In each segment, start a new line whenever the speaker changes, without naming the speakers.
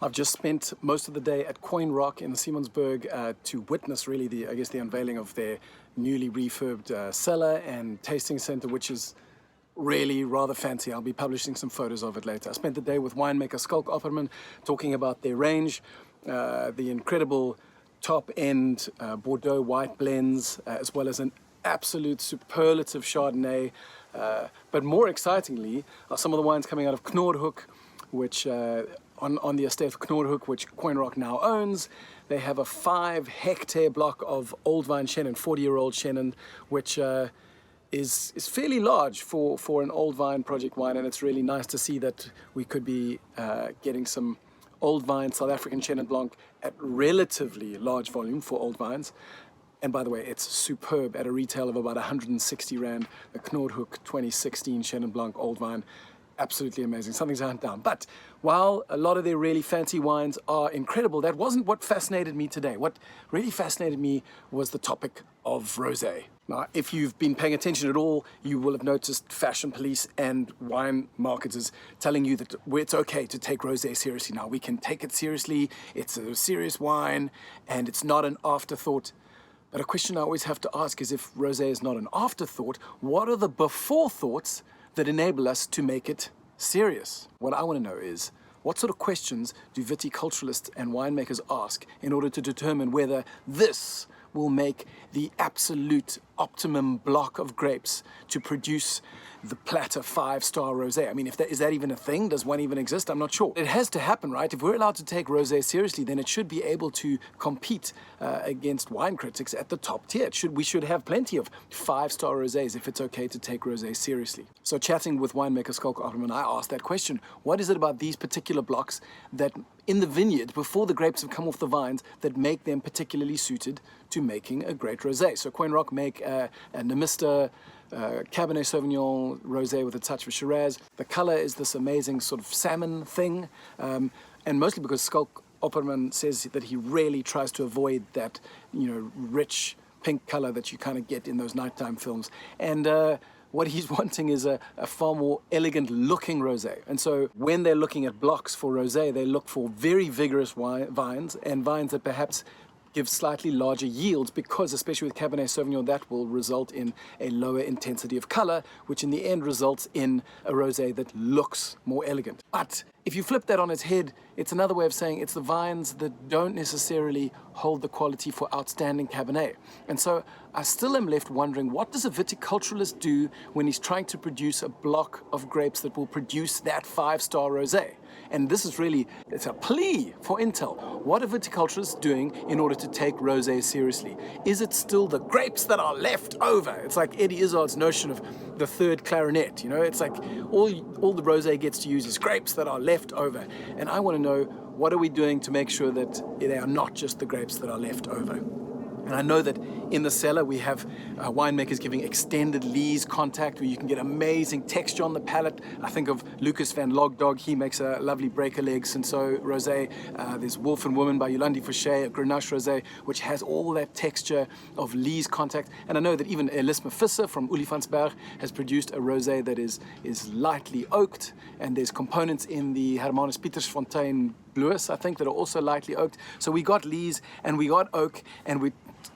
I've just spent most of the day at Coin Rock in Simonsburg to witness really the unveiling of their newly refurbed cellar and tasting center, which is really rather fancy. I'll be publishing some photos of it later. I spent the day with winemaker Skalk Opperman talking about their range, the incredible top-end Bordeaux white blends, as well as an absolute superlative Chardonnay. But more excitingly are some of the wines coming out of Knoorhoek, which on the estate of Knoorhoek, which Coin Rock now owns. They have a 5-hectare block of old vine Chenin, 40-year-old Chenin, which is fairly large for an old vine project wine, and it's really nice to see that we could be getting some old vine South African Chenin Blanc at relatively large volume for old vines. And by the way, it's superb at a retail of about 160 Rand, the Knoorhoek 2016 Chenin Blanc old vine. Absolutely amazing, something to hunt down. But while a lot of their really fancy wines are incredible, that wasn't what fascinated me today. What really fascinated me was the topic of rosé. Now, if you've been paying attention at all, you will have noticed fashion police and wine marketers telling you that it's okay to take rosé seriously now. We can take it seriously, it's a serious wine, and it's not an afterthought. But a question I always have to ask is, if rosé is not an afterthought, what are the before thoughts that enable us to make it serious? What I want to know is, what sort of questions do viticulturalists and winemakers ask in order to determine whether this will make the absolute optimum block of grapes to produce the platter 5-star rosé? I mean, is that even a thing? Does one even exist? I'm not sure. It has to happen, right? If we're allowed to take rosé seriously, then it should be able to compete against wine critics at the top tier. We should have plenty of 5-star rosés if it's okay to take rosé seriously. So chatting with winemaker Skalk Opperman, I asked that question. What is it about these particular blocks that in the vineyard, before the grapes have come off the vines, that make them particularly suited to making a great rosé? So Coin Rock make a Namista Cabernet Sauvignon rosé with a touch of Shiraz. The color is this amazing sort of salmon thing, and mostly because Skalk Opperman says that he really tries to avoid that, rich pink color that you kind of get in those nighttime films. And what he's wanting is a far more elegant looking rosé. And so when they're looking at blocks for rosé, they look for very vigorous vines, and vines that perhaps give slightly larger yields, because especially with Cabernet Sauvignon, that will result in a lower intensity of color, which in the end results in a rosé that looks more elegant. But if you flip that on its head, it's another way of saying it's the vines that don't necessarily hold the quality for outstanding Cabernet. And so I still am left wondering, what does a viticulturalist do when he's trying to produce a block of grapes that will produce that 5-star rosé? And this is really, it's a plea for intel. What are viticulturists doing in order to take rosé seriously? Is it still the grapes that are left over? It's like Eddie Izzard's notion of the third clarinet, It's like all the rosé gets to use is grapes that are left over. And I want to know, what are we doing to make sure that they are not just the grapes that are left over? And I know that in the cellar we have winemakers giving extended lees contact, where you can get amazing texture on the palate. I think of Lucas van Logdog, he makes a lovely breaker legs and so rosé. There's Wolf and Woman by Yolandi Fouché, a Grenache rosé, which has all that texture of lees contact. And I know that even Elis Mafissa from Olifantsberg has produced a rosé that is lightly oaked, and there's components in the Hermanus Pietersfontein Blues, I think, that are also lightly oaked. So we got lees and we got oak, and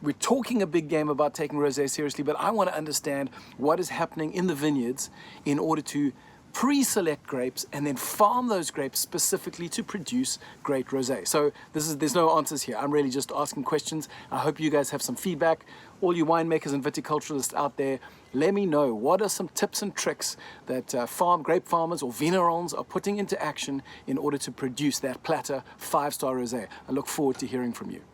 we're talking a big game about taking rosé seriously, but I want to understand what is happening in the vineyards in order to pre-select grapes and then farm those grapes specifically to produce great rosé. So there's no answers here. I'm really just asking questions. I hope you guys have some feedback. All you winemakers and viticulturalists out there, let me know, what are some tips and tricks that grape farmers or vignerons are putting into action in order to produce that platter 5-star rosé? I look forward to hearing from you.